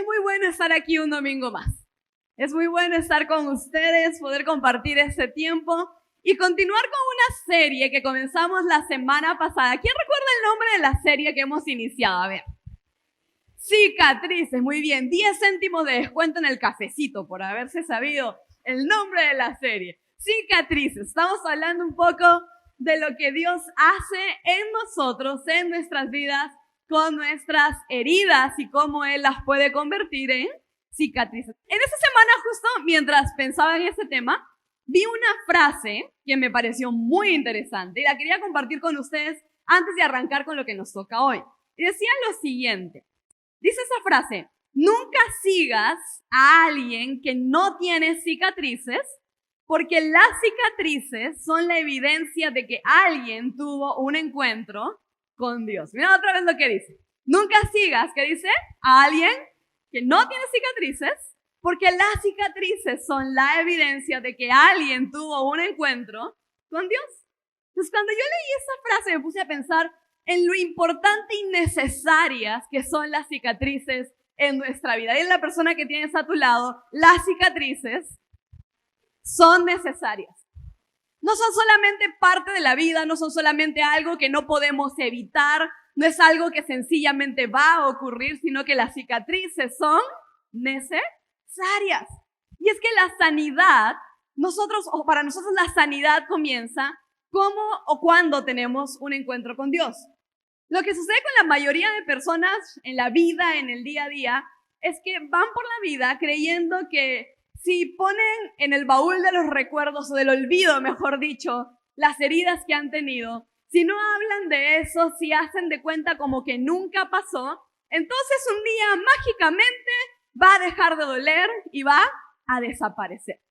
Es muy bueno estar aquí un domingo más. Es muy bueno estar con ustedes, poder compartir este tiempo y continuar con una serie que comenzamos la semana pasada. ¿Quién recuerda el nombre de la serie que hemos iniciado? A ver. Cicatrices, muy bien. 10 céntimos de descuento en el cafecito por haberse sabido el nombre de la serie. Cicatrices. Estamos hablando un poco de lo que Dios hace en nosotros, en nuestras vidas, con nuestras heridas y cómo Él las puede convertir en cicatrices. En esta semana, justo mientras pensaba en este tema, vi una frase que me pareció muy interesante y la quería compartir con ustedes antes de arrancar con lo que nos toca hoy. Y decía lo siguiente, dice esa frase: nunca sigas a alguien que no tiene cicatrices, porque las cicatrices son la evidencia de que alguien tuvo un encuentro con Dios. Mira otra vez lo que dice. Nunca sigas, ¿qué dice? A alguien que no tiene cicatrices, porque las cicatrices son la evidencia de que alguien tuvo un encuentro con Dios. Entonces, cuando yo leí esa frase, me puse a pensar en lo importante y necesarias que son las cicatrices en nuestra vida. Y en la persona que tienes a tu lado, las cicatrices son necesarias. No son solamente parte de la vida, no son solamente algo que no podemos evitar, no es algo que sencillamente va a ocurrir, sino que las cicatrices son necesarias. Y es que la sanidad, para nosotros la sanidad comienza cómo o cuando tenemos un encuentro con Dios. Lo que sucede con la mayoría de personas en la vida, en el día a día, es que van por la vida creyendo que si ponen en el baúl de los recuerdos o del olvido, mejor dicho, las heridas que han tenido, si no hablan de eso, si hacen de cuenta como que nunca pasó, entonces un día mágicamente va a dejar de doler y va a desaparecer.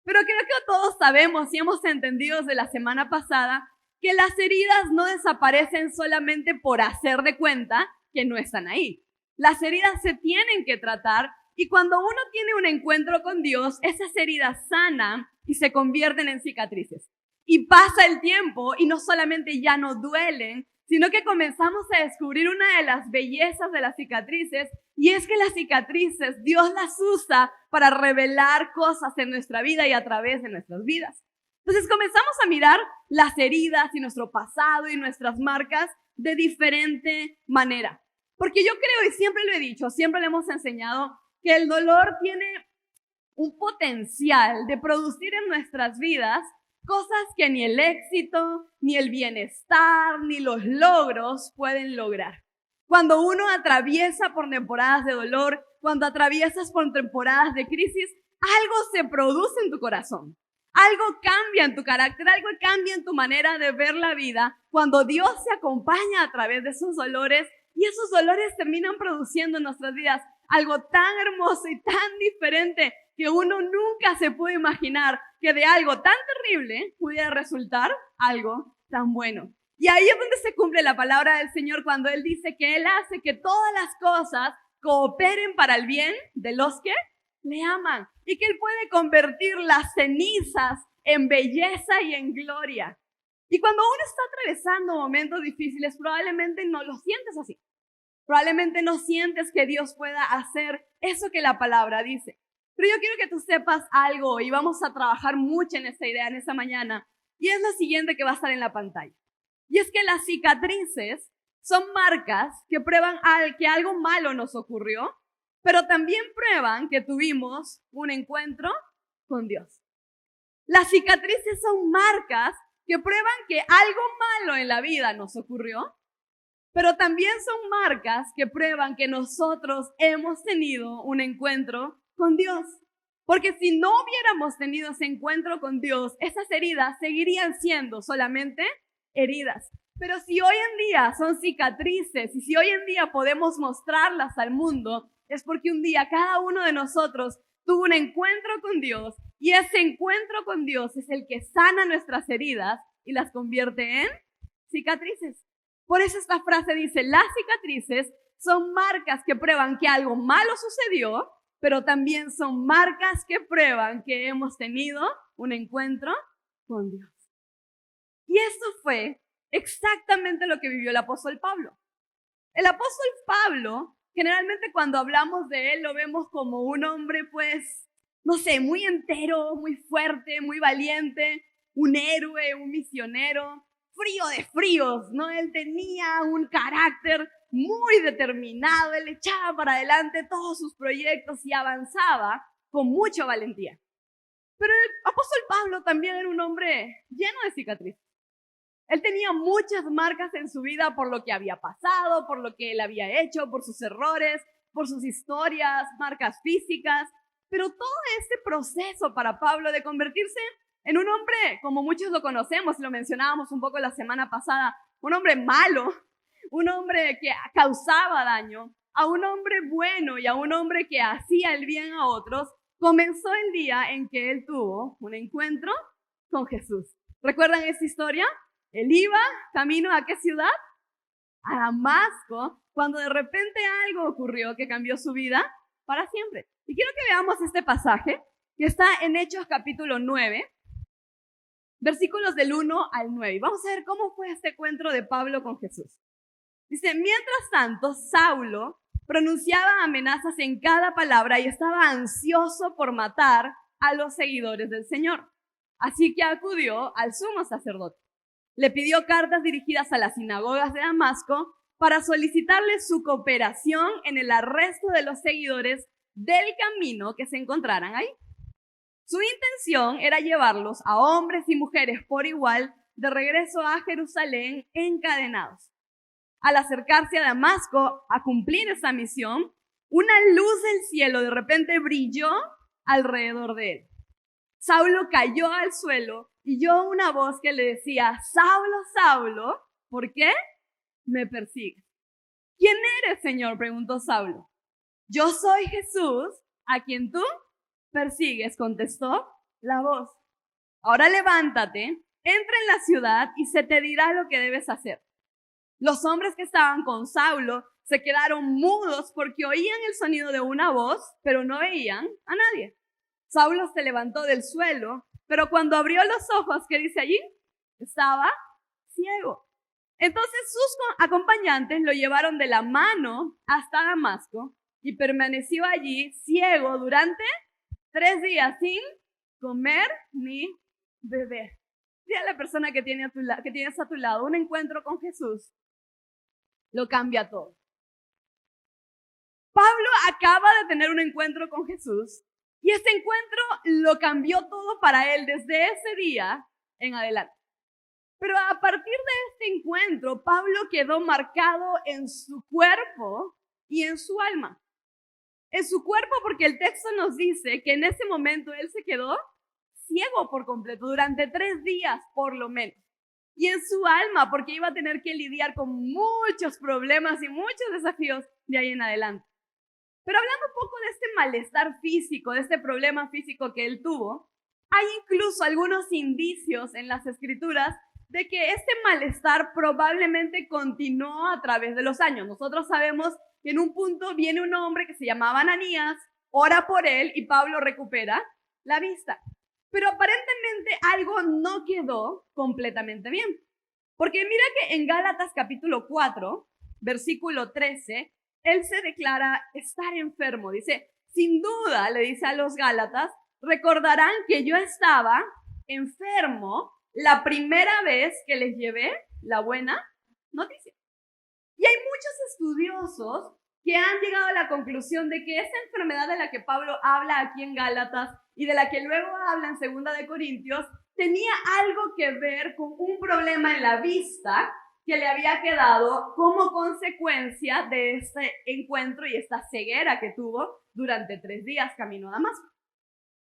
Pero creo que todos sabemos y hemos entendido desde la semana pasada que las heridas no desaparecen solamente por hacer de cuenta que no están ahí. Las heridas se tienen que tratar. Y cuando uno tiene un encuentro con Dios, esas heridas sanan y se convierten en cicatrices. Y pasa el tiempo y no solamente ya no duelen, sino que comenzamos a descubrir una de las bellezas de las cicatrices, y es que las cicatrices Dios las usa para revelar cosas en nuestra vida y a través de nuestras vidas. Entonces comenzamos a mirar las heridas y nuestro pasado y nuestras marcas de diferente manera. Porque yo creo, y siempre lo he dicho, siempre le hemos enseñado, que el dolor tiene un potencial de producir en nuestras vidas cosas que ni el éxito, ni el bienestar, ni los logros pueden lograr. Cuando uno atraviesa por temporadas de dolor, cuando atraviesas por temporadas de crisis, algo se produce en tu corazón. Algo cambia en tu carácter, algo cambia en tu manera de ver la vida cuando Dios se acompaña a través de esos dolores, y esos dolores terminan produciendo en nuestras vidas algo tan hermoso y tan diferente que uno nunca se puede imaginar que de algo tan terrible pudiera resultar algo tan bueno. Y ahí es donde se cumple la palabra del Señor cuando Él dice que Él hace que todas las cosas cooperen para el bien de los que le aman, y que Él puede convertir las cenizas en belleza y en gloria. Y cuando uno está atravesando momentos difíciles, probablemente no lo sientes así. Probablemente no sientes que Dios pueda hacer eso que la palabra dice. Pero yo quiero que tú sepas algo, y vamos a trabajar mucho en esta idea en esta mañana, y es lo siguiente que va a estar en la pantalla. Y es que las cicatrices son marcas que prueban que algo malo nos ocurrió, pero también prueban que tuvimos un encuentro con Dios. Las cicatrices son marcas que prueban que algo malo en la vida nos ocurrió, pero también son marcas que prueban que nosotros hemos tenido un encuentro con Dios. Porque si no hubiéramos tenido ese encuentro con Dios, esas heridas seguirían siendo solamente heridas. Pero si hoy en día son cicatrices y si hoy en día podemos mostrarlas al mundo, es porque un día cada uno de nosotros tuvo un encuentro con Dios, y ese encuentro con Dios es el que sana nuestras heridas y las convierte en cicatrices. Por eso esta frase dice: las cicatrices son marcas que prueban que algo malo sucedió, pero también son marcas que prueban que hemos tenido un encuentro con Dios. Y esto fue exactamente lo que vivió el apóstol Pablo. El apóstol Pablo Generalmente cuando hablamos de él lo vemos como un hombre, pues, no sé, muy entero, muy fuerte, muy valiente, un héroe, un misionero, frío de fríos, ¿no? Él tenía un carácter muy determinado, él echaba para adelante todos sus proyectos y avanzaba con mucha valentía. Pero el apóstol Pablo también era un hombre lleno de cicatrices. Él tenía muchas marcas en su vida por lo que había pasado, por lo que él había hecho, por sus errores, por sus historias, marcas físicas. Pero todo este proceso para Pablo de convertirse en un hombre, como muchos lo conocemos, lo mencionábamos un poco la semana pasada, un hombre malo, un hombre que causaba daño, a un hombre bueno y a un hombre que hacía el bien a otros, comenzó el día en que él tuvo un encuentro con Jesús. ¿Recuerdan esa historia? Él iba camino a ¿qué ciudad? A Damasco, cuando de repente algo ocurrió que cambió su vida para siempre. Y quiero que veamos este pasaje que está en Hechos capítulo 9, versículos del 1 al 9. Y vamos a ver cómo fue este encuentro de Pablo con Jesús. Dice, mientras tanto, Saulo pronunciaba amenazas en cada palabra y estaba ansioso por matar a los seguidores del Señor. Así que acudió al sumo sacerdote. Le pidió cartas dirigidas a las sinagogas de Damasco para solicitarle su cooperación en el arresto de los seguidores del camino que se encontraran ahí. Su intención era llevarlos a hombres y mujeres por igual de regreso a Jerusalén encadenados. Al acercarse a Damasco a cumplir esa misión, una luz del cielo de repente brilló alrededor de él. Saulo cayó al suelo y oyó una voz que le decía, Saulo, Saulo, ¿por qué me persigues? ¿Quién eres, Señor?, preguntó Saulo. Yo soy Jesús, a quien tú persigues, contestó la voz. Ahora levántate, entra en la ciudad y se te dirá lo que debes hacer. Los hombres que estaban con Saulo se quedaron mudos porque oían el sonido de una voz, pero no veían a nadie. Saulo se levantó del suelo, pero cuando abrió los ojos, ¿qué dice allí? Estaba ciego. Entonces sus acompañantes lo llevaron de la mano hasta Damasco y permaneció allí ciego durante 3 días sin comer ni beber. Dile a la persona que tienes a tu lado, un encuentro con Jesús lo cambia todo. Pablo acaba de tener un encuentro con Jesús y este encuentro lo cambió todo para él desde ese día en adelante. Pero a partir de este encuentro, Pablo quedó marcado en su cuerpo y en su alma. En su cuerpo porque el texto nos dice que en ese momento él se quedó ciego por completo, durante 3 días por lo menos. Y en su alma porque iba a tener que lidiar con muchos problemas y muchos desafíos de ahí en adelante. Pero hablando un poco de este malestar físico, de este problema físico que él tuvo, hay incluso algunos indicios en las escrituras de que este malestar probablemente continuó a través de los años. Nosotros sabemos que en un punto viene un hombre que se llamaba Ananías, ora por él y Pablo recupera la vista. Pero aparentemente algo no quedó completamente bien. Porque mira que en Gálatas capítulo 4, versículo 13, él se declara estar enfermo. Dice, sin duda, le dice a los Gálatas, recordarán que yo estaba enfermo la primera vez que les llevé la buena noticia. Y hay muchos estudiosos que han llegado a la conclusión de que esa enfermedad de la que Pablo habla aquí en Gálatas y de la que luego habla en 2 de Corintios, tenía algo que ver con un problema en la vista que le había quedado como consecuencia de este encuentro y esta ceguera que tuvo durante 3 días camino a Damasco.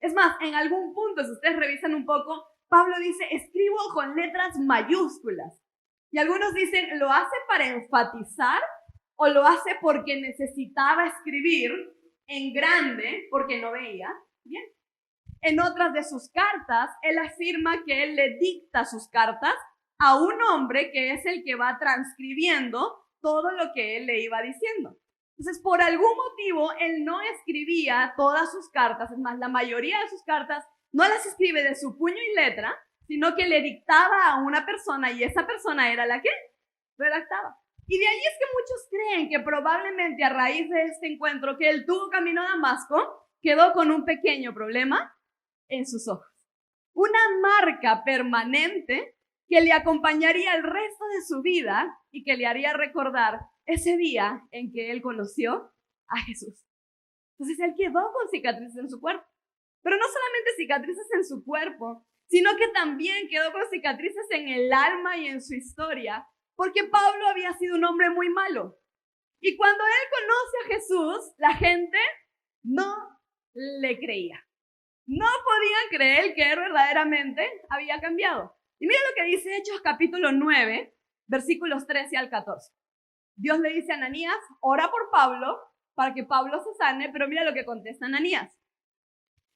Es más, en algún punto, si ustedes revisan un poco, Pablo dice, escribo con letras mayúsculas. Y algunos dicen, ¿lo hace para enfatizar o lo hace porque necesitaba escribir en grande porque no veía bien? En otras de sus cartas, él afirma que él le dicta sus cartas a un hombre que es el que va transcribiendo todo lo que él le iba diciendo. Entonces, por algún motivo, él no escribía todas sus cartas, es más, la mayoría de sus cartas no las escribe de su puño y letra, sino que le dictaba a una persona y esa persona era la que redactaba. Y de ahí es que muchos creen que probablemente a raíz de este encuentro que él tuvo camino a Damasco, quedó con un pequeño problema en sus ojos. Una marca permanente que le acompañaría el resto de su vida y que le haría recordar ese día en que él conoció a Jesús. Entonces él quedó con cicatrices en su cuerpo. Pero no solamente cicatrices en su cuerpo, sino que también quedó con cicatrices en el alma y en su historia, porque Pablo había sido un hombre muy malo. Y cuando él conoce a Jesús, la gente no le creía. No podían creer que él verdaderamente había cambiado. Y mira lo que dice Hechos capítulo 9, versículos 13 al 14. Dios le dice a Ananías, ora por Pablo para que Pablo se sane, pero mira lo que contesta Ananías.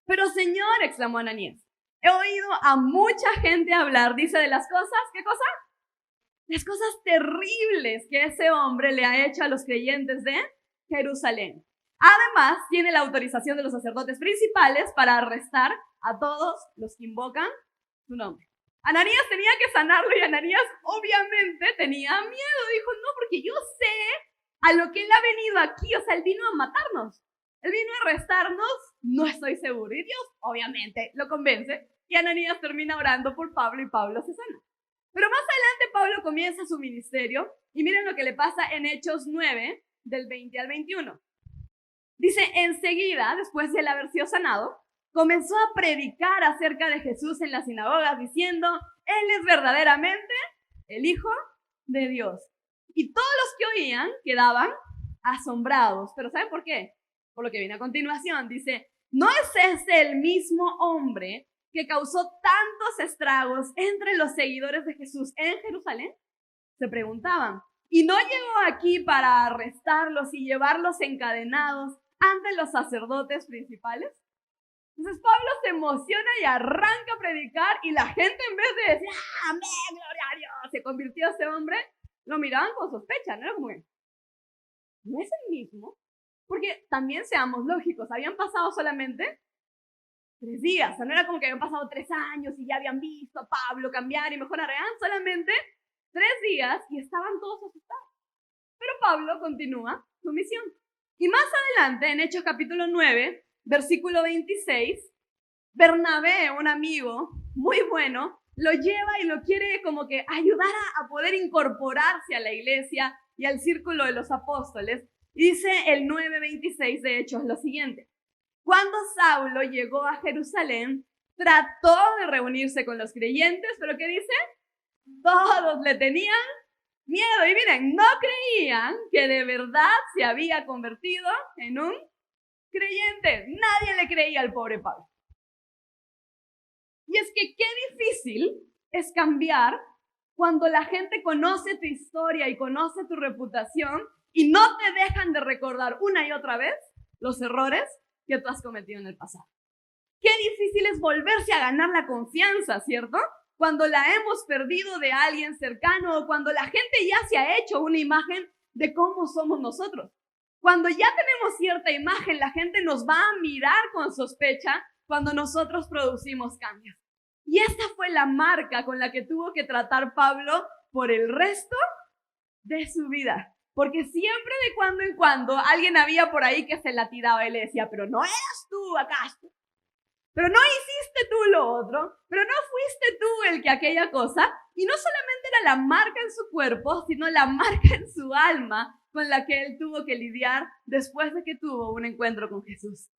Pero Señor, exclamó Ananías, he oído a mucha gente hablar, dice, de las cosas, ¿qué cosa? Las cosas terribles que ese hombre le ha hecho a los creyentes de Jerusalén. Además, tiene la autorización de los sacerdotes principales para arrestar a todos los que invocan su nombre. Ananías tenía que sanarlo y Ananías obviamente tenía miedo. Dijo, no, porque yo sé a lo que él ha venido aquí. O sea, él vino a matarnos. Él vino a arrestarnos, no estoy seguro. Y Dios obviamente lo convence y Ananías termina orando por Pablo y Pablo se sana. Pero más adelante Pablo comienza su ministerio y miren lo que le pasa en Hechos 9, del 20 al 21. Dice, enseguida, después de él haber sido sanado, comenzó a predicar acerca de Jesús en las sinagogas, diciendo, Él es verdaderamente el Hijo de Dios. Y todos los que oían quedaban asombrados. ¿Pero saben por qué? Por lo que viene a continuación. Dice, ¿no es ese el mismo hombre que causó tantos estragos entre los seguidores de Jesús en Jerusalén? Se preguntaban. ¿Y no llegó aquí para arrestarlos y llevarlos encadenados ante los sacerdotes principales? Entonces Pablo se emociona y arranca a predicar y la gente en vez de decir, amén, gloria a Dios, se convirtió ese hombre, lo miraban con sospecha, ¿no? Era como que, ¿no es el mismo? Porque también seamos lógicos, habían pasado solamente 3 días, o sea, no era como que habían pasado 3 años y ya habían visto a Pablo cambiar y mejorar, eran solamente 3 días y estaban todos asustados. Pero Pablo continúa su misión. Y más adelante, en Hechos capítulo 9, versículo 26, Bernabé, un amigo muy bueno, lo lleva y lo quiere como que ayudar a poder incorporarse a la iglesia y al círculo de los apóstoles. Y dice el 9:26 de Hechos lo siguiente. Cuando Saulo llegó a Jerusalén, trató de reunirse con los creyentes, pero ¿qué dice? Todos le tenían miedo. Y miren, no creían que de verdad se había convertido en un creyente. Nadie le creía al pobre Pablo. Y es que qué difícil es cambiar cuando la gente conoce tu historia y conoce tu reputación y no te dejan de recordar una y otra vez los errores que tú has cometido en el pasado. Qué difícil es volverse a ganar la confianza, ¿cierto? Cuando la hemos perdido de alguien cercano o cuando la gente ya se ha hecho una imagen de cómo somos nosotros. Cuando ya tenemos cierta imagen, la gente nos va a mirar con sospecha cuando nosotros producimos cambios. Y esta fue la marca con la que tuvo que tratar Pablo por el resto de su vida. Porque siempre de cuando en cuando alguien había por ahí que se la tiraba y le decía, pero no eras tú, ¿acaso? Pero no hiciste tú lo otro, pero no fuiste tú el que aquella cosa. Y no solamente era la marca en su cuerpo, sino la marca en su alma con la que él tuvo que lidiar después de que tuvo un encuentro con Jesús.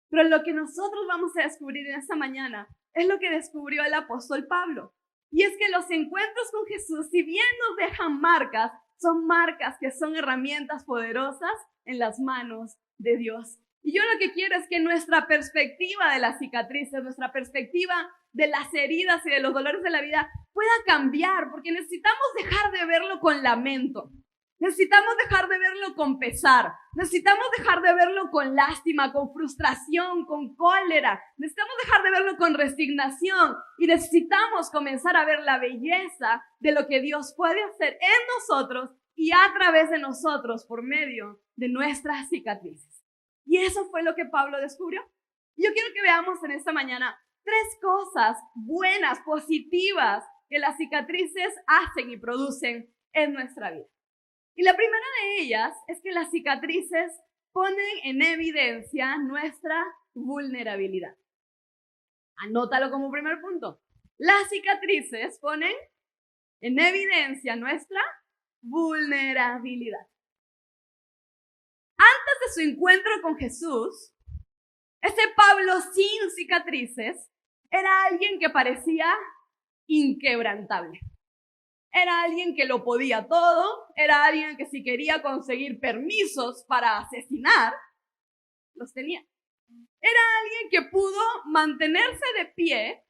Pero lo que nosotros vamos a descubrir en esta mañana es lo que descubrió el apóstol Pablo. Y es que los encuentros con Jesús, si bien nos dejan marcas, son marcas que son herramientas poderosas en las manos de Dios. Y yo lo que quiero es que nuestra perspectiva de las cicatrices, nuestra perspectiva de las heridas y de los dolores de la vida pueda cambiar, porque necesitamos dejar de verlo con lamento. Necesitamos dejar de verlo con pesar. Necesitamos dejar de verlo con lástima, con frustración, con cólera. Necesitamos dejar de verlo con resignación. Y necesitamos comenzar a ver la belleza de lo que Dios puede hacer en nosotros y a través de nosotros por medio de nuestras cicatrices. Y eso fue lo que Pablo descubrió. Yo quiero que veamos en esta mañana 3 cosas buenas, positivas, que las cicatrices hacen y producen en nuestra vida. Y la primera de ellas es que las cicatrices ponen en evidencia nuestra vulnerabilidad. Anótalo como primer punto. Las cicatrices ponen en evidencia nuestra vulnerabilidad. Antes de su encuentro con Jesús, ese Pablo sin cicatrices era alguien que parecía inquebrantable. Era alguien que lo podía todo, era alguien que si quería conseguir permisos para asesinar, los tenía. Era alguien que pudo mantenerse de pie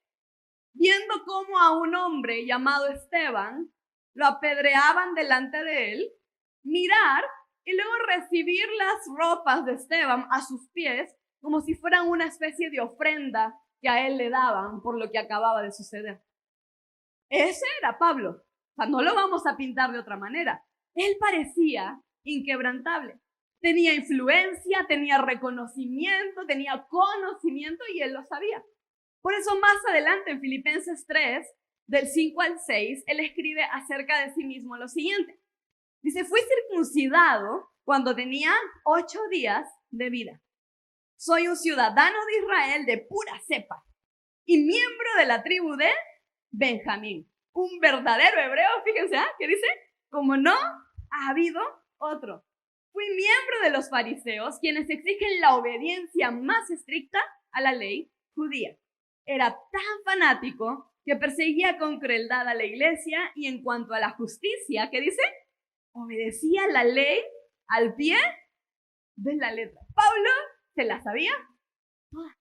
viendo cómo a un hombre llamado Esteban lo apedreaban delante de él, mirar y luego recibir las ropas de Esteban a sus pies como si fueran una especie de ofrenda que a él le daban por lo que acababa de suceder. Ese era Pablo. O sea, no lo vamos a pintar de otra manera. Él parecía inquebrantable. Tenía influencia, tenía reconocimiento, tenía conocimiento y él lo sabía. Por eso más adelante en Filipenses 3, del 5 al 6, él escribe acerca de sí mismo lo siguiente. Dice, fui circuncidado cuando tenía 8 días de vida. Soy un ciudadano de Israel de pura cepa y miembro de la tribu de Benjamín. Un verdadero hebreo, fíjense, ¿qué dice? Como no ha habido otro. Fui miembro de los fariseos, quienes exigen la obediencia más estricta a la ley judía. Era tan fanático que perseguía con crueldad a la iglesia y en cuanto a la justicia, ¿qué dice? Obedecía la ley al pie de la letra. Pablo se la sabía toda.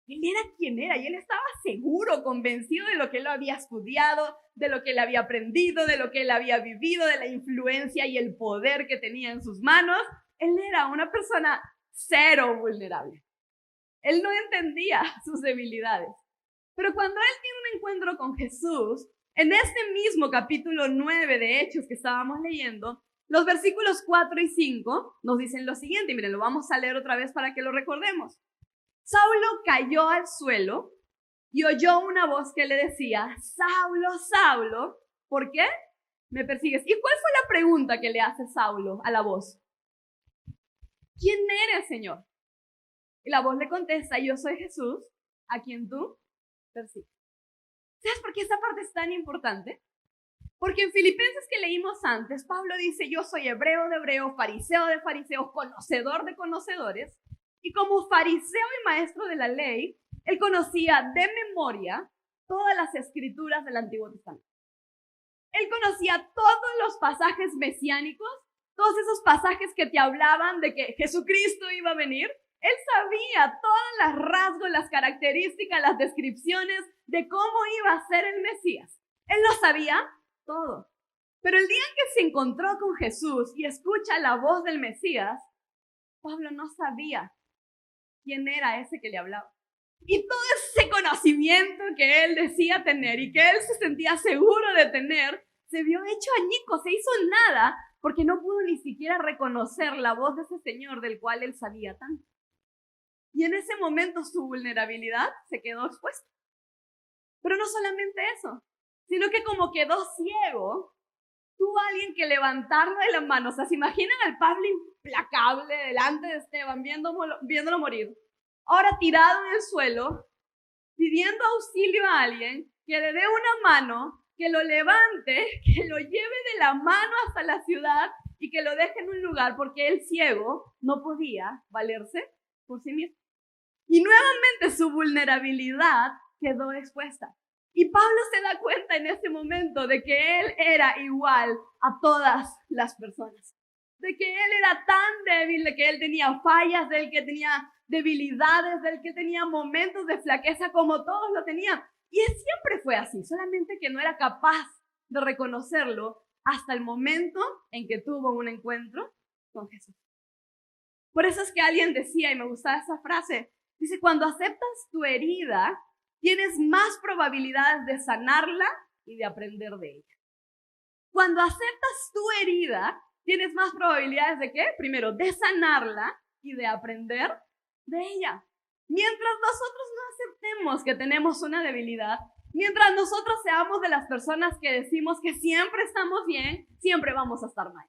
Él era quien era y él estaba seguro, convencido de lo que él había estudiado, de lo que él había aprendido, de lo que él había vivido, de la influencia y el poder que tenía en sus manos. Él era una persona cero vulnerable. Él no entendía sus debilidades. Pero cuando él tiene un encuentro con Jesús, en este mismo capítulo 9 de Hechos que estábamos leyendo, los versículos 4 y 5 nos dicen lo siguiente, y miren, lo vamos a leer otra vez para que lo recordemos. Saulo cayó al suelo y oyó una voz que le decía, Saulo, Saulo, ¿por qué me persigues? ¿Y cuál fue la pregunta que le hace Saulo a la voz? ¿Quién eres, Señor? Y la voz le contesta, yo soy Jesús, a quien tú persigues. ¿Sabes por qué esta parte es tan importante? Porque en Filipenses que leímos antes, Pablo dice, yo soy hebreo de hebreos, fariseo de fariseos, conocedor de conocedores. Y como fariseo y maestro de la ley, él conocía de memoria todas las escrituras del Antiguo Testamento. Él conocía todos los pasajes mesiánicos, todos esos pasajes que te hablaban de que Jesucristo iba a venir. Él sabía todos los rasgos, las características, las descripciones de cómo iba a ser el Mesías. Él lo sabía todo. Pero el día en que se encontró con Jesús y escucha la voz del Mesías, Pablo no sabía quién era ese que le hablaba. Y todo ese conocimiento que él decía tener y que él se sentía seguro de tener, se vio hecho añicos, se hizo nada, porque no pudo ni siquiera reconocer la voz de ese Señor del cual él sabía tanto. Y en ese momento su vulnerabilidad se quedó expuesta. Pero no solamente eso, sino que como quedó ciego, tuvo alguien que levantarlo de las manos. O sea, ¿se imaginan al Pablo implacable delante de Esteban, viéndolo morir? Ahora tirado en el suelo, pidiendo auxilio a alguien que le dé una mano, que lo levante, que lo lleve de la mano hasta la ciudad y que lo deje en un lugar, porque él ciego no podía valerse por sí mismo. Y nuevamente su vulnerabilidad quedó expuesta. Y Pablo se da cuenta en ese momento de que él era igual a todas las personas. De que él era tan débil, de que él tenía fallas, de que tenía debilidades, de que tenía momentos de flaqueza como todos lo tenían. Y él siempre fue así, solamente que no era capaz de reconocerlo hasta el momento en que tuvo un encuentro con Jesús. Por eso es que alguien decía, y me gustaba esa frase, dice, cuando aceptas tu herida, tienes más probabilidades de sanarla y de aprender de ella. Cuando aceptas tu herida, tienes más probabilidades de ¿qué? Primero, de sanarla y de aprender de ella. Mientras nosotros no aceptemos que tenemos una debilidad, Mientras nosotros seamos de las personas que decimos que siempre estamos bien, siempre vamos a estar mal.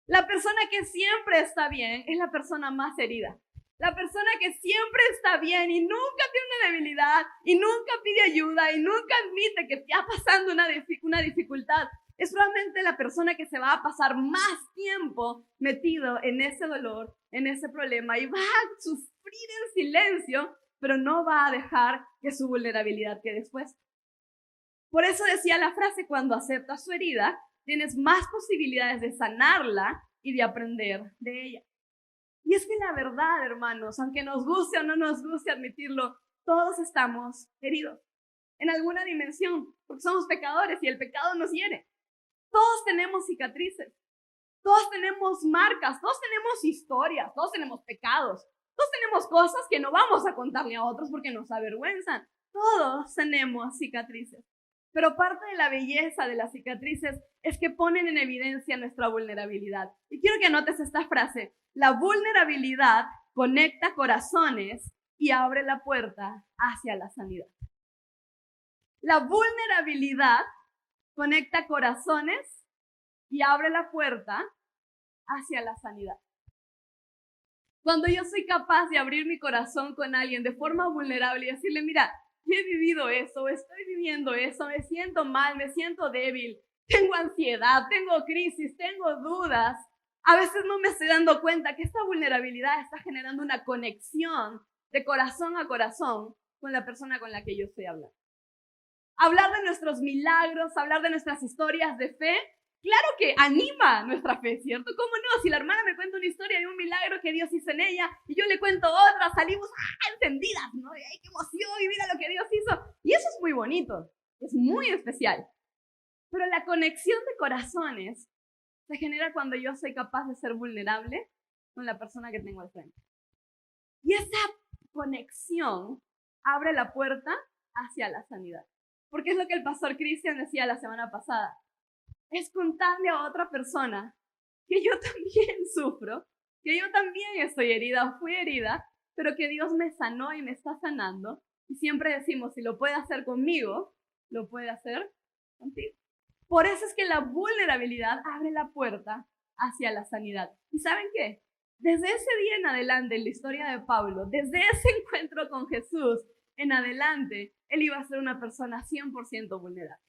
La persona que siempre está bien es la persona más herida. La persona que siempre está bien y nunca tiene una debilidad y nunca pide ayuda y nunca admite que está pasando una dificultad, es probablemente la persona que se va a pasar más tiempo metido en ese dolor, en ese problema, y va a sufrir en silencio, pero no va a dejar que su vulnerabilidad quede expuesta. Por eso decía la frase: cuando aceptas su herida, tienes más posibilidades de sanarla y de aprender de ella. Y es que la verdad, hermanos, aunque nos guste o no nos guste admitirlo, todos estamos heridos en alguna dimensión, porque somos pecadores y el pecado nos hiere. Todos tenemos cicatrices, todos tenemos marcas, todos tenemos historias, todos tenemos pecados, todos tenemos cosas que no vamos a contarle a otros porque nos avergüenzan. Todos tenemos cicatrices. Pero parte de la belleza de las cicatrices es que ponen en evidencia nuestra vulnerabilidad. Y quiero que anotes esta frase: la vulnerabilidad conecta corazones y abre la puerta hacia la sanidad. La vulnerabilidad conecta corazones y abre la puerta hacia la sanidad. Cuando yo soy capaz de abrir mi corazón con alguien de forma vulnerable y decirle: mira, he vivido eso, estoy viviendo eso, me siento mal, me siento débil, tengo ansiedad, tengo crisis, tengo dudas. A veces no me estoy dando cuenta que esta vulnerabilidad está generando una conexión de corazón a corazón con la persona con la que yo estoy hablando. Hablar de nuestros milagros, hablar de nuestras historias de fe, claro que anima nuestra fe, ¿cierto? ¿Cómo no? Si la hermana me cuenta una historia de un milagro que Dios hizo en ella y yo le cuento otra, salimos encendidas, ¿no? ¡Ay, qué emoción! Y mira lo que Dios hizo. Y eso es muy bonito, es muy especial. Pero la conexión de corazones se genera cuando yo soy capaz de ser vulnerable con la persona que tengo al frente. Y esa conexión abre la puerta hacia la sanidad. Porque es lo que el pastor Cristian decía la semana pasada. Es contarle a otra persona que yo también sufro, que yo también estoy herida o fui herida, pero que Dios me sanó y me está sanando. Y siempre decimos: si lo puede hacer conmigo, lo puede hacer contigo. Por eso es que la vulnerabilidad abre la puerta hacia la sanidad. ¿Y saben qué? Desde ese día en adelante, en la historia de Pablo, desde ese encuentro con Jesús en adelante, él iba a ser una persona 100% vulnerable.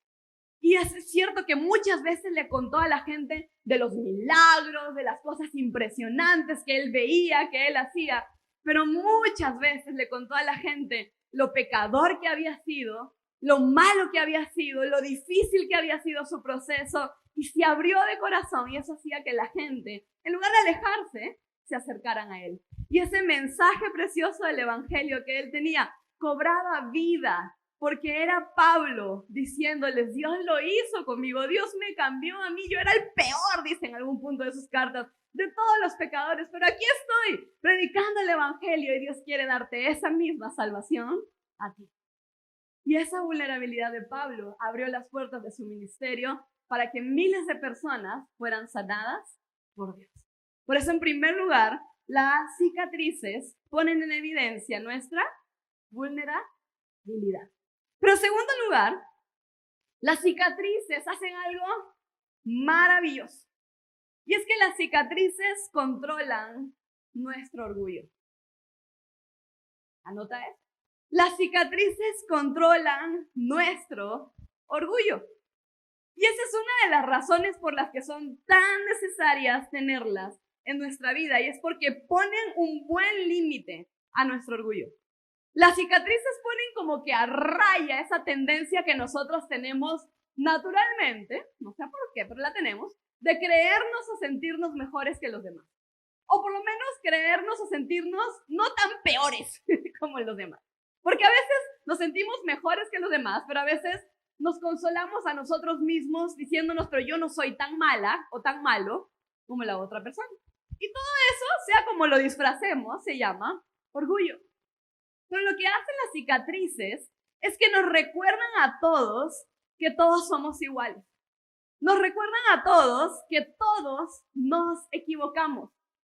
Y es cierto que muchas veces le contó a la gente de los milagros, de las cosas impresionantes que él veía, que él hacía, pero muchas veces le contó a la gente lo pecador que había sido, lo malo que había sido, lo difícil que había sido su proceso, y se abrió de corazón, y eso hacía que la gente, en lugar de alejarse, se acercaran a él. Y ese mensaje precioso del evangelio que él tenía cobraba vida, porque era Pablo diciéndoles: Dios lo hizo conmigo, Dios me cambió a mí, yo era el peor, dice en algún punto de sus cartas, de todos los pecadores, pero aquí estoy predicando el evangelio y Dios quiere darte esa misma salvación a ti. Y esa vulnerabilidad de Pablo abrió las puertas de su ministerio para que miles de personas fueran sanadas por Dios. Por eso, en primer lugar, las cicatrices ponen en evidencia nuestra vulnerabilidad. Pero en segundo lugar, las cicatrices hacen algo maravilloso. Y es que las cicatrices controlan nuestro orgullo. Anota eso. Las cicatrices controlan nuestro orgullo. Y esa es una de las razones por las que son tan necesarias tenerlas en nuestra vida. Y es porque ponen un buen límite a nuestro orgullo. Las cicatrices ponen como que a raya esa tendencia que nosotros tenemos naturalmente, no sé por qué, pero la tenemos, de creernos o sentirnos mejores que los demás. O por lo menos creernos o sentirnos no tan peores como los demás. Porque a veces nos sentimos mejores que los demás, pero a veces nos consolamos a nosotros mismos diciéndonos: pero yo no soy tan mala o tan malo como la otra persona. Y todo eso, sea como lo disfracemos, se llama orgullo. Pero lo que hacen las cicatrices es que nos recuerdan a todos que todos somos iguales. Nos recuerdan a todos que todos nos equivocamos.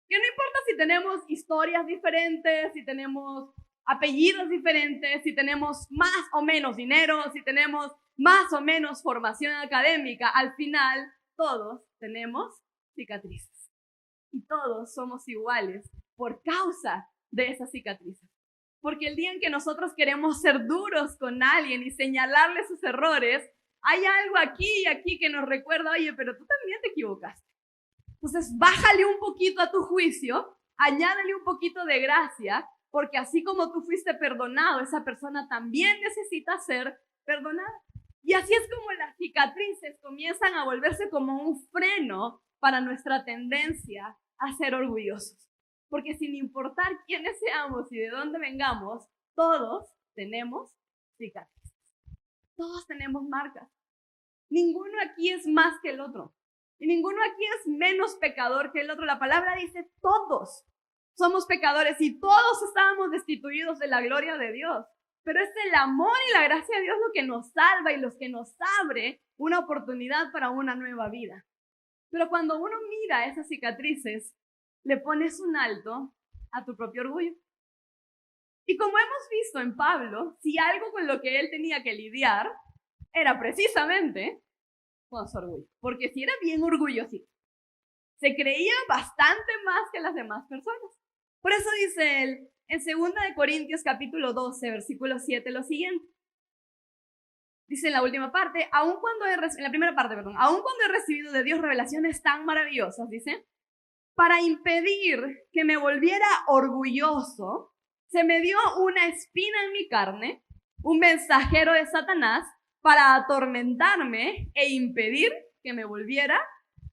Que no importa si tenemos historias diferentes, si tenemos apellidos diferentes, si tenemos más o menos dinero, si tenemos más o menos formación académica, al final todos tenemos cicatrices. Y todos somos iguales por causa de esas cicatrices. Porque el día en que nosotros queremos ser duros con alguien y señalarle sus errores, hay algo aquí y aquí que nos recuerda, oye, pero tú también te equivocaste. Entonces, bájale un poquito a tu juicio, añádale un poquito de gracia, porque así como tú fuiste perdonado, esa persona también necesita ser perdonada. Y así es como las cicatrices comienzan a volverse como un freno para nuestra tendencia a ser orgullosos. Porque sin importar quiénes seamos y de dónde vengamos, todos tenemos cicatrices. Todos tenemos marcas. Ninguno aquí es más que el otro. Y ninguno aquí es menos pecador que el otro. La palabra dice todos somos pecadores y todos estábamos destituidos de la gloria de Dios. Pero es el amor y la gracia de Dios lo que nos salva y lo que nos abre una oportunidad para una nueva vida. Pero cuando uno mira esas cicatrices, le pones un alto a tu propio orgullo. Y como hemos visto en Pablo, si algo con lo que él tenía que lidiar era precisamente con su orgullo. Porque si era bien orgullosito, se creía bastante más que las demás personas. Por eso dice él en 2 Corintios capítulo 12, versículo 7, lo siguiente. Dice en la última parte, aun cuando he recibido de Dios revelaciones tan maravillosas, dice, para impedir que me volviera orgulloso, se me dio una espina en mi carne, un mensajero de Satanás, para atormentarme e impedir que me volviera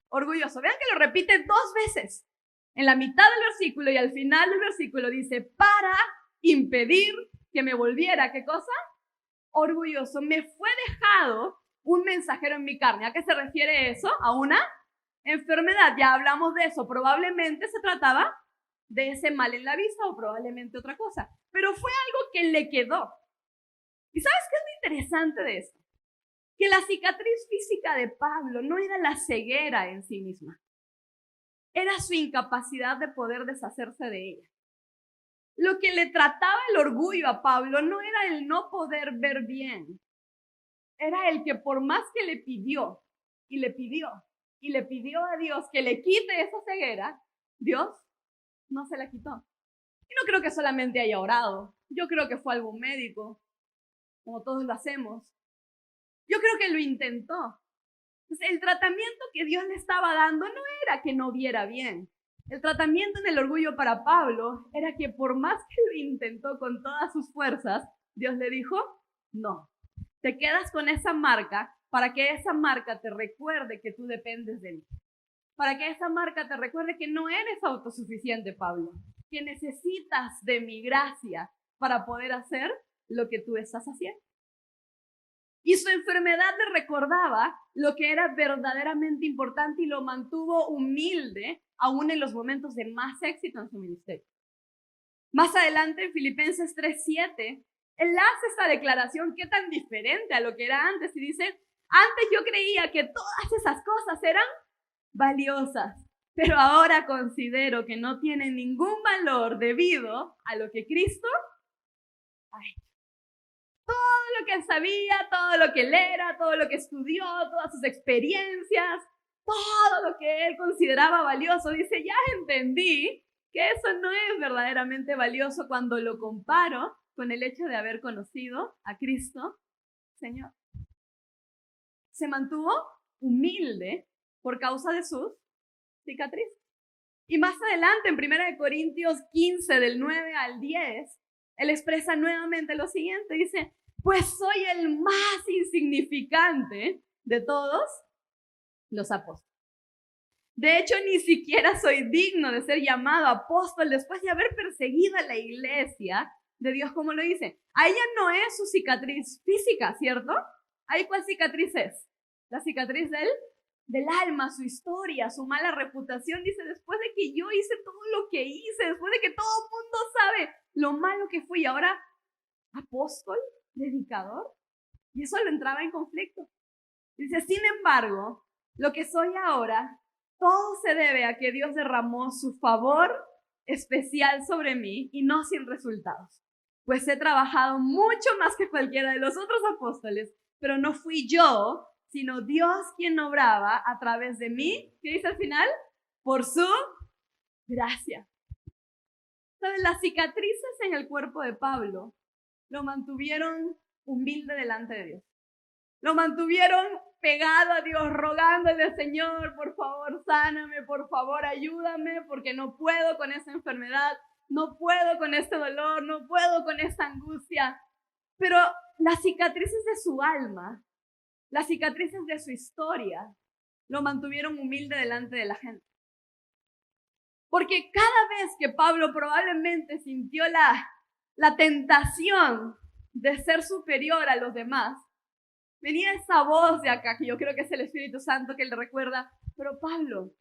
orgulloso. Vean que lo repite 2 veces. En la mitad del versículo y al final del versículo dice, para impedir que me volviera, ¿qué cosa? Orgulloso. Me fue dejado un mensajero en mi carne. ¿A qué se refiere eso? A una enfermedad. Ya hablamos de eso. Probablemente se trataba de ese mal en la vista o probablemente otra cosa. Pero fue algo que le quedó. ¿Y sabes qué es lo interesante de esto? Que la cicatriz física de Pablo no era la ceguera en sí misma. Era su incapacidad de poder deshacerse de ella. Lo que le trataba el orgullo a Pablo no era el no poder ver bien. Era el que por más que le pidió y le pidió y le pidió a Dios que le quite esa ceguera, Dios no se la quitó. Y no creo que solamente haya orado. Yo creo que fue algún médico, como todos lo hacemos. Yo creo que lo intentó. Entonces, el tratamiento que Dios le estaba dando no era que no viera bien. El tratamiento en el orgullo para Pablo era que por más que lo intentó con todas sus fuerzas, Dios le dijo, no, te quedas con esa marca para que esa marca te recuerde que tú dependes de mí. Para que esa marca te recuerde que no eres autosuficiente, Pablo, que necesitas de mi gracia para poder hacer lo que tú estás haciendo. Y su enfermedad le recordaba lo que era verdaderamente importante y lo mantuvo humilde aún en los momentos de más éxito en su ministerio. Más adelante, en Filipenses 3:7, él hace esta declaración que tan diferente a lo que era antes y dice, antes yo creía que todas esas cosas eran valiosas, pero ahora considero que no tienen ningún valor debido a lo que Cristo ha hecho. Todo lo que él sabía, todo lo que él era, todo lo que estudió, todas sus experiencias, todo lo que él consideraba valioso, dice, ya entendí que eso no es verdaderamente valioso cuando lo comparo con el hecho de haber conocido a Cristo, Señor. Se mantuvo humilde por causa de sus cicatrices. Y más adelante, en 1 Corintios 15, del 9 al 10, él expresa nuevamente lo siguiente, dice, pues soy el más insignificante de todos los apóstoles. De hecho, ni siquiera soy digno de ser llamado apóstol después de haber perseguido a la iglesia de Dios, como lo dice. A ella no es su cicatriz física, ¿cierto? ¿Ahí cuál cicatriz es? La cicatriz del alma, su historia, su mala reputación. Dice, después de que yo hice todo lo que hice, después de que todo el mundo sabe lo malo que fui, ahora apóstol, predicador. Y eso lo entraba en conflicto. Dice, sin embargo, lo que soy ahora, todo se debe a que Dios derramó su favor especial sobre mí y no sin resultados. pues he trabajado mucho más que cualquiera de los otros apóstoles, pero no fui yo, sino Dios quien obraba a través de mí. ¿Qué dice al final? Por su gracia. ¿Sabes? Las cicatrices en el cuerpo de Pablo lo mantuvieron humilde delante de Dios. Lo mantuvieron pegado a Dios, rogándole: Señor, por favor, sáname, por favor, ayúdame, porque no puedo con esa enfermedad, no puedo con este dolor, no puedo con esta angustia. Pero las cicatrices de su alma, las cicatrices de su historia, lo mantuvieron humilde delante de la gente. Porque cada vez que Pablo probablemente sintió la tentación de ser superior a los demás, venía esa voz de acá, que yo creo que es el Espíritu Santo que le recuerda: pero Pablo,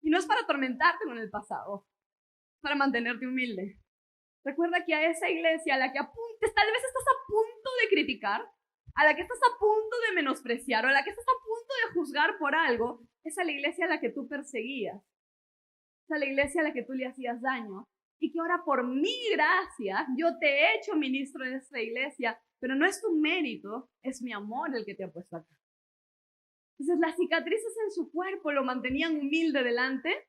y no es para atormentarte con el pasado, es para mantenerte humilde. Recuerda que a esa iglesia a la que apuntes, tal vez estás a punto de criticar, a la que estás a punto de menospreciar, o a la que estás a punto de juzgar por algo, es a la iglesia a la que tú perseguías, es a la iglesia a la que tú le hacías daño, y que ahora por mi gracia yo te he hecho ministro de esta iglesia, pero no es tu mérito, es mi amor el que te ha puesto acá. Entonces las cicatrices en su cuerpo lo mantenían humilde delante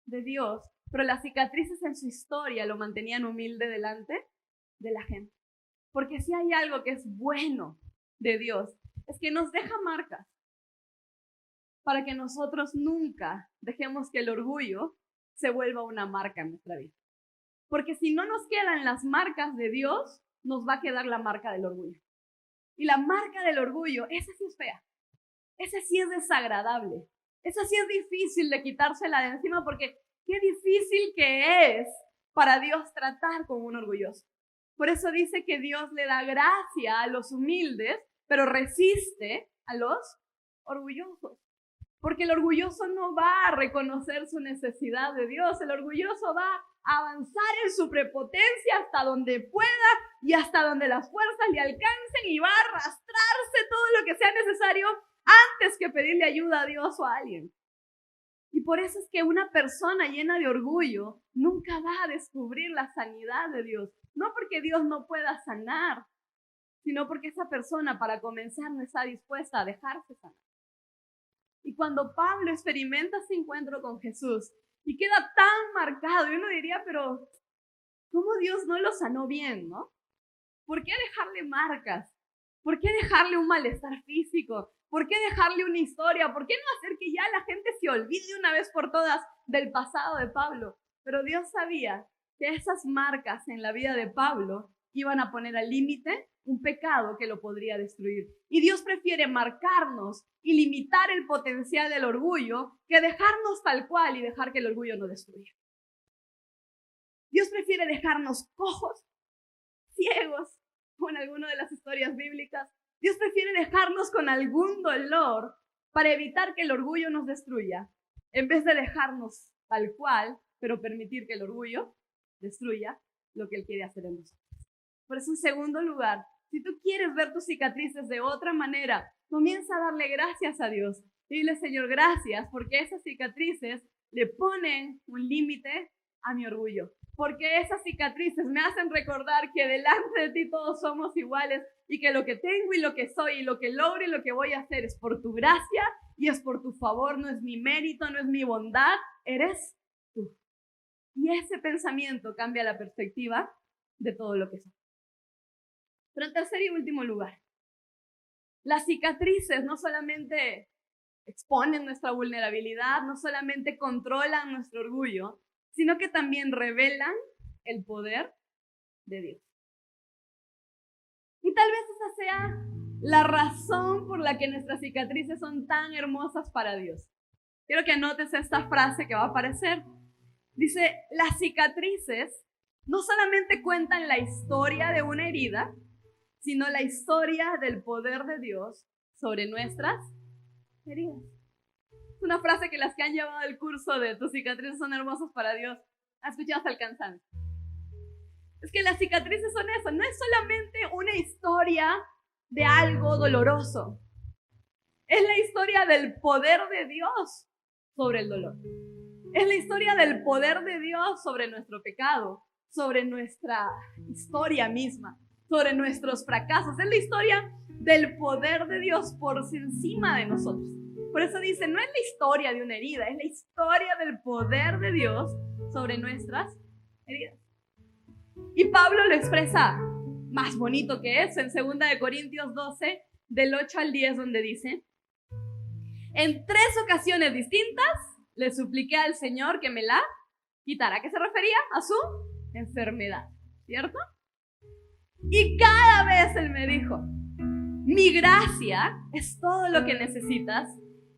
de Dios, pero las cicatrices en su historia lo mantenían humilde delante de la gente. Porque si hay algo que es bueno de Dios, es que nos deja marcas para que nosotros nunca dejemos que el orgullo se vuelva una marca en nuestra vida. Porque si no nos quedan las marcas de Dios, nos va a quedar la marca del orgullo. Y la marca del orgullo, esa sí es fea, esa sí es desagradable, esa sí es difícil de quitársela de encima, porque qué difícil que es para Dios tratar con un orgulloso. Por eso dice que Dios le da gracia a los humildes, pero resiste a los orgullosos. Porque el orgulloso no va a reconocer su necesidad de Dios, el orgulloso va a avanzar en su prepotencia hasta donde pueda y hasta donde las fuerzas le alcancen, y va a arrastrarse todo lo que sea necesario antes que pedirle ayuda a Dios o a alguien. Y por eso es que una persona llena de orgullo nunca va a descubrir la sanidad de Dios. No porque Dios no pueda sanar, sino porque esa persona, para comenzar, no está dispuesta a dejarse sanar. Y cuando Pablo experimenta ese encuentro con Jesús y queda tan marcado, y uno diría: pero ¿cómo Dios no lo sanó bien, no? ¿Por qué dejarle marcas? ¿Por qué dejarle un malestar físico? ¿Por qué dejarle una historia? ¿Por qué no hacer que ya la gente se olvide una vez por todas del pasado de Pablo? Pero Dios sabía que esas marcas en la vida de Pablo iban a poner al límite un pecado que lo podría destruir. Y Dios prefiere marcarnos y limitar el potencial del orgullo que dejarnos tal cual y dejar que el orgullo nos destruya. Dios prefiere dejarnos cojos, ciegos, como en alguna de las historias bíblicas. Dios prefiere dejarnos con algún dolor para evitar que el orgullo nos destruya, en vez de dejarnos tal cual, pero permitir que el orgullo destruya lo que Él quiere hacer en nosotros. Por eso, en segundo lugar, si tú quieres ver tus cicatrices de otra manera, comienza a darle gracias a Dios. Dile: Señor, gracias, porque esas cicatrices le ponen un límite a mi orgullo. Porque esas cicatrices me hacen recordar que delante de ti todos somos iguales, y que lo que tengo y lo que soy y lo que logro y lo que voy a hacer es por tu gracia y es por tu favor, no es mi mérito, no es mi bondad, eres tú. Y ese pensamiento cambia la perspectiva de todo lo que soy. Pero en tercer y último lugar, las cicatrices no solamente exponen nuestra vulnerabilidad, no solamente controlan nuestro orgullo, sino que también revelan el poder de Dios. Y tal vez esa sea la razón por la que nuestras cicatrices son tan hermosas para Dios. Quiero que anotes esta frase que va a aparecer. Dice: las cicatrices no solamente cuentan la historia de una herida, sino la historia del poder de Dios sobre nuestras heridas. Es una frase que las que han llevado el curso de tus cicatrices son hermosas para Dios has escuchado hasta el cansancio. Es que las cicatrices son eso, no es solamente una historia de algo doloroso. Es la historia del poder de Dios sobre el dolor. Es la historia del poder de Dios sobre nuestro pecado. sobre nuestra historia misma, sobre nuestros fracasos. Es la historia del poder de Dios por encima de nosotros. Por eso dice, no es la historia de una herida, es la historia del poder de Dios sobre nuestras heridas. Y Pablo lo expresa más bonito que eso en 2 Corintios 12, del 8 al 10, donde dice: en 3 ocasiones distintas le supliqué al Señor que me la quitara. ¿A qué se refería? A su enfermedad, ¿cierto? Y cada vez Él me dijo: mi gracia es todo lo que necesitas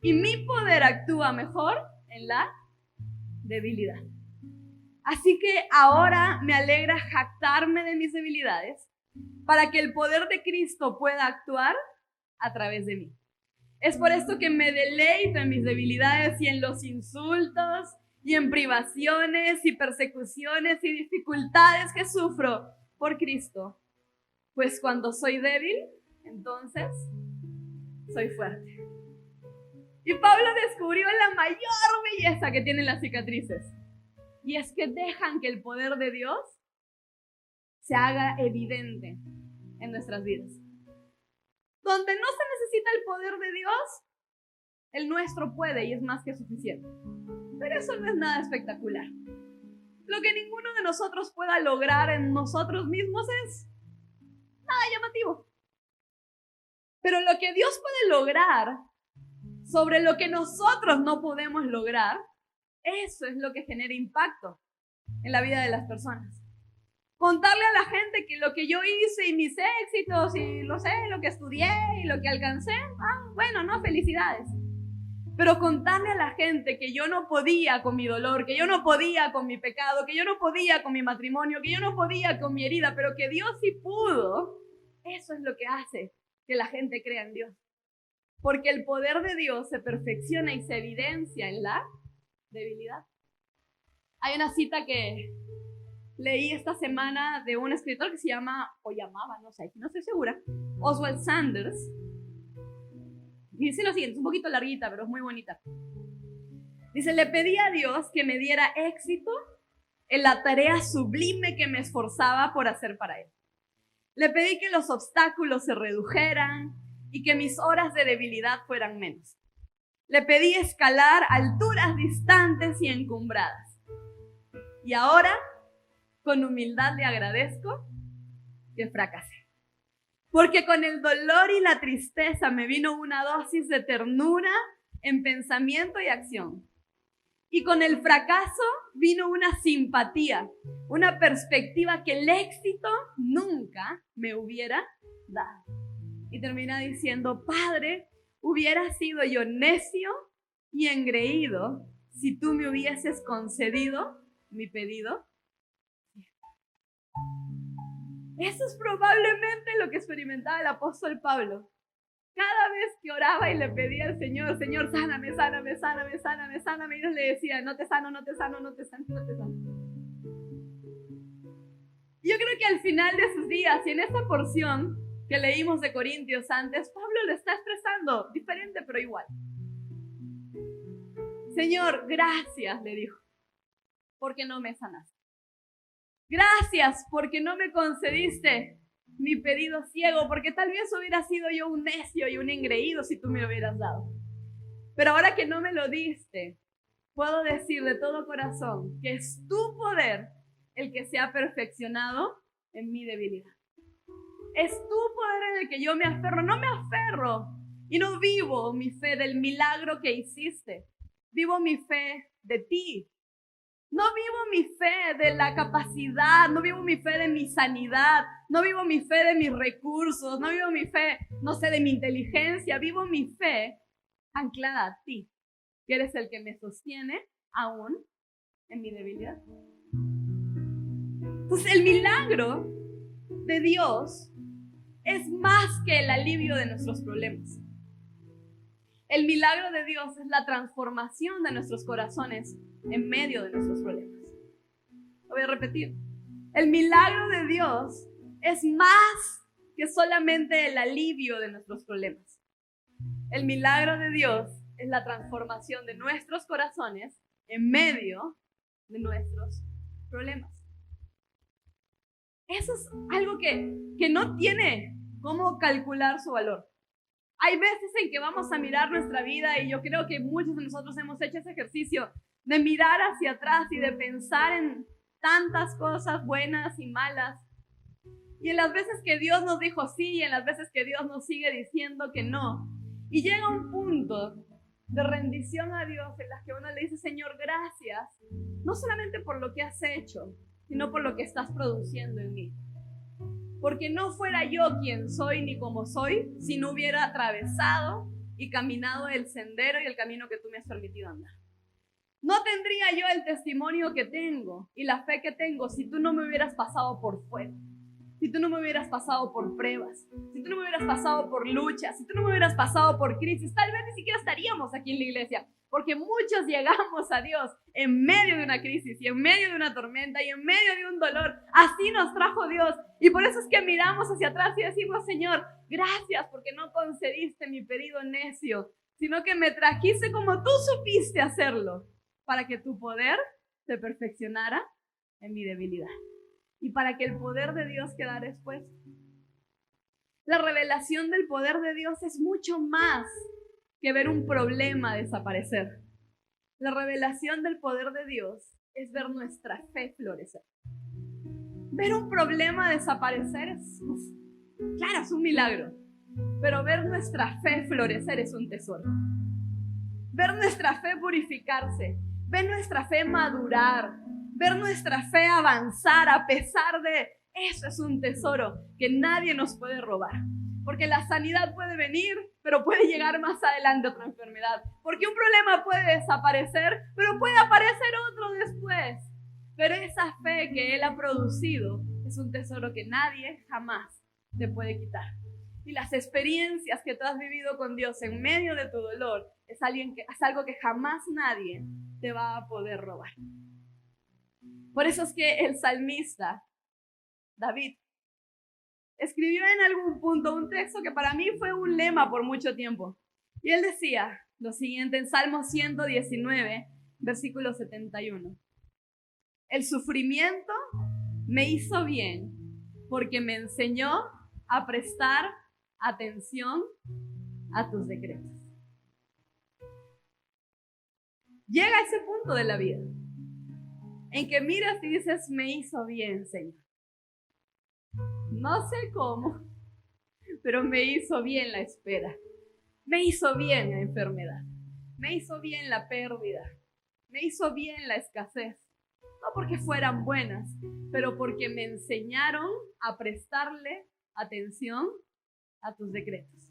y mi poder actúa mejor en la debilidad. Así que ahora me alegra jactarme de mis debilidades para que el poder de Cristo pueda actuar a través de mí. Es por esto que me deleito en mis debilidades y en los insultos y en privaciones y persecuciones y dificultades que sufro por Cristo. Pues cuando soy débil, entonces soy fuerte. Y Pablo descubrió la mayor belleza que tienen las cicatrices. Y es que dejan que el poder de Dios se haga evidente en nuestras vidas. Donde no se necesita el poder de Dios, el nuestro puede y es más que suficiente. Pero eso no es nada espectacular. Lo que ninguno de nosotros pueda lograr en nosotros mismos es nada llamativo. Pero lo que Dios puede lograr sobre lo que nosotros no podemos lograr, eso es lo que genera impacto en la vida de las personas. Contarle a la gente que lo que yo hice y mis éxitos y lo que estudié y lo que alcancé, bueno, no, felicidades. Pero contarle a la gente que yo no podía con mi dolor, que yo no podía con mi pecado, que yo no podía con mi matrimonio, que yo no podía con mi herida, pero que Dios sí pudo, eso es lo que hace que la gente crea en Dios. Porque el poder de Dios se perfecciona y se evidencia en la debilidad. Hay una cita que leí esta semana de un escritor que se llama, o llamaba, no sé, no estoy segura, Oswald Sanders. Y dice lo siguiente, es un poquito larguita, pero es muy bonita. Dice: le pedí a Dios que me diera éxito en la tarea sublime que me esforzaba por hacer para Él. Le pedí que los obstáculos se redujeran y que mis horas de debilidad fueran menos. Le pedí escalar alturas distantes y encumbradas. Y ahora, con humildad le agradezco que fracasé. Porque con el dolor y la tristeza me vino una dosis de ternura en pensamiento y acción. Y con el fracaso vino una simpatía, una perspectiva que el éxito nunca me hubiera dado. Y termina diciendo: Padre, hubiera sido yo necio y engreído si tú me hubieses concedido mi pedido. Eso es probablemente lo que experimentaba el apóstol Pablo. Cada vez que oraba y le pedía al Señor: Señor, sáname, sáname, sáname, sáname, sáname, y Dios le decía: no te sano, no te sano, no te sano, no te sano. Yo creo que al final de sus días, y en esta porción que leímos de Corintios antes, Pablo lo está expresando diferente pero igual. Señor, gracias, le dijo, porque no me sanaste. Gracias porque no me concediste mi pedido ciego, porque tal vez hubiera sido yo un necio y un engreído si tú me lo hubieras dado. Pero ahora que no me lo diste, puedo decir de todo corazón que es tu poder el que se ha perfeccionado en mi debilidad. Es tu poder en el que yo me aferro. No me aferro y no vivo mi fe del milagro que hiciste. Vivo mi fe de ti. No vivo mi fe de la capacidad, no vivo mi fe de mi sanidad, no vivo mi fe de mis recursos, no vivo mi fe, no sé, de mi inteligencia. Vivo mi fe anclada a ti, que eres el que me sostiene aún en mi debilidad. Entonces, el milagro de Dios es más que el alivio de nuestros problemas. El milagro de Dios es la transformación de nuestros corazones en medio de nuestros problemas. Lo voy a repetir. El milagro de Dios es más que solamente el alivio de nuestros problemas. El milagro de Dios es la transformación de nuestros corazones en medio de nuestros problemas. Eso es algo que no tiene cómo calcular su valor. Hay veces en que vamos a mirar nuestra vida y yo creo que muchos de nosotros hemos hecho ese ejercicio de mirar hacia atrás y de pensar en tantas cosas buenas y malas. Y en las veces que Dios nos dijo sí y en las veces que Dios nos sigue diciendo que no. Y llega un punto de rendición a Dios en la que uno le dice, Señor, gracias, no solamente por lo que has hecho, sino por lo que estás produciendo en mí. Porque no fuera yo quien soy ni como soy si no hubiera atravesado y caminado el sendero y el camino que tú me has permitido andar. No tendría yo el testimonio que tengo y la fe que tengo si tú no me hubieras pasado por fuego, si tú no me hubieras pasado por pruebas, si tú no me hubieras pasado por luchas, si tú no me hubieras pasado por crisis. Tal vez ni siquiera estaríamos aquí en la iglesia, porque muchos llegamos a Dios en medio de una crisis y en medio de una tormenta y en medio de un dolor. Así nos trajo Dios. Y por eso es que miramos hacia atrás y decimos, Señor, gracias porque no concediste mi pedido necio, sino que me trajiste como tú supiste hacerlo, para que tu poder se perfeccionara en mi debilidad y para que el poder de Dios quedara expuesto. La revelación del poder de Dios es mucho más que ver un problema desaparecer. La revelación del poder de Dios es ver nuestra fe florecer. Ver un problema desaparecer es un milagro, pero ver nuestra fe florecer es un tesoro. Ver nuestra fe purificarse, ver nuestra fe madurar, ver nuestra fe avanzar a pesar de eso es un tesoro que nadie nos puede robar. Porque la sanidad puede venir, pero puede llegar más adelante otra enfermedad. Porque un problema puede desaparecer, pero puede aparecer otro después. Pero esa fe que Él ha producido es un tesoro que nadie jamás te puede quitar. Y las experiencias que tú has vivido con Dios en medio de tu dolor es algo que jamás nadie te va a poder robar. Por eso es que el salmista, David, escribió en algún punto un texto que para mí fue un lema por mucho tiempo. Y él decía lo siguiente en Salmo 119, versículo 71. El sufrimiento me hizo bien porque me enseñó a prestar atención a tus decretos. Llega ese punto de la vida en que miras y dices, me hizo bien, Señor. No sé cómo, pero me hizo bien la espera. Me hizo bien la enfermedad. Me hizo bien la pérdida. Me hizo bien la escasez. No porque fueran buenas, pero porque me enseñaron a prestarle atención a tus decretos.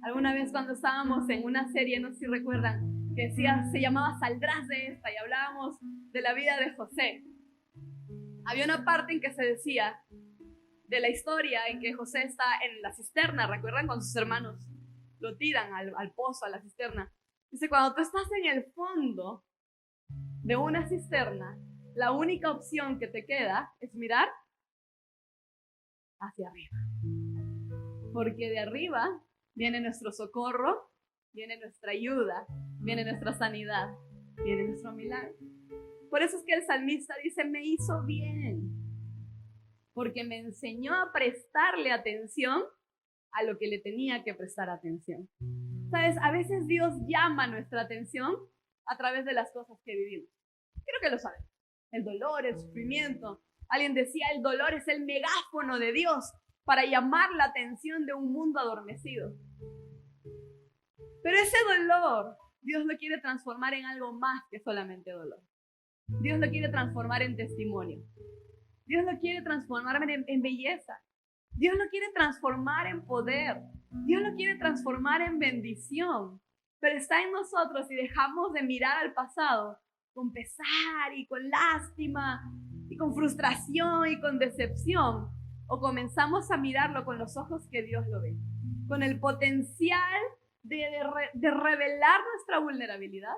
Alguna vez cuando estábamos en una serie, no sé si recuerdan, que se llamaba Saldrás de esta, y hablábamos de la vida de José. Había una parte en que se decía de la historia en que José está en la cisterna, ¿recuerdan? Con sus hermanos. Lo tiran al pozo, a la cisterna. Dice, cuando tú estás en el fondo de una cisterna, la única opción que te queda es mirar hacia arriba. Porque de arriba viene nuestro socorro, viene nuestra ayuda, viene nuestra sanidad, viene nuestro milagro. Por eso es que el salmista dice, me hizo bien, porque me enseñó a prestarle atención a lo que le tenía que prestar atención. ¿Sabes? A veces Dios llama nuestra atención a través de las cosas que vivimos. Creo que lo saben. El dolor, el sufrimiento. Alguien decía, el dolor es el megáfono de Dios para llamar la atención de un mundo adormecido. Pero ese dolor, Dios lo quiere transformar en algo más que solamente dolor. Dios lo quiere transformar en testimonio. Dios lo quiere transformar en belleza. Dios lo quiere transformar en poder. Dios lo quiere transformar en bendición. Pero está en nosotros si dejamos de mirar al pasado con pesar y con lástima y con frustración y con decepción, o comenzamos a mirarlo con los ojos que Dios lo ve, con el potencial de revelar nuestra vulnerabilidad,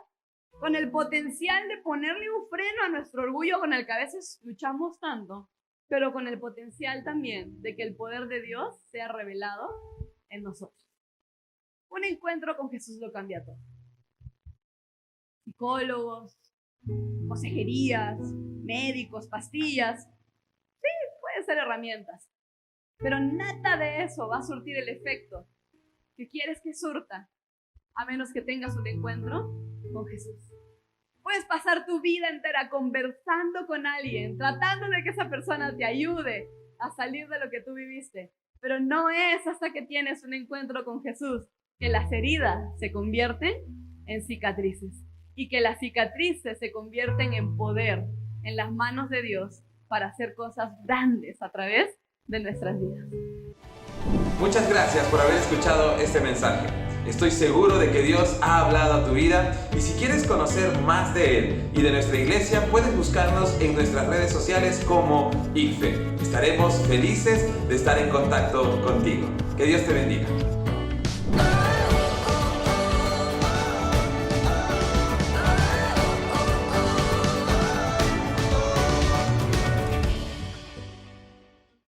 con el potencial de ponerle un freno a nuestro orgullo con el que a veces luchamos tanto, pero con el potencial también de que el poder de Dios sea revelado en nosotros. Un encuentro con Jesús lo cambia todo. Psicólogos, consejerías, médicos, pastillas. Sí, ser herramientas, pero nada de eso va a surtir el efecto que quieres que surta, a menos que tengas un encuentro con Jesús. Puedes pasar tu vida entera conversando con alguien, tratando de que esa persona te ayude a salir de lo que tú viviste, pero no es hasta que tienes un encuentro con Jesús que las heridas se convierten en cicatrices y que las cicatrices se convierten en poder en las manos de Dios para hacer cosas grandes a través de nuestras vidas. Muchas gracias por haber escuchado este mensaje. Estoy seguro de que Dios ha hablado a tu vida y si quieres conocer más de Él y de nuestra iglesia, puedes buscarnos en nuestras redes sociales como ICFE. Estaremos felices de estar en contacto contigo. Que Dios te bendiga.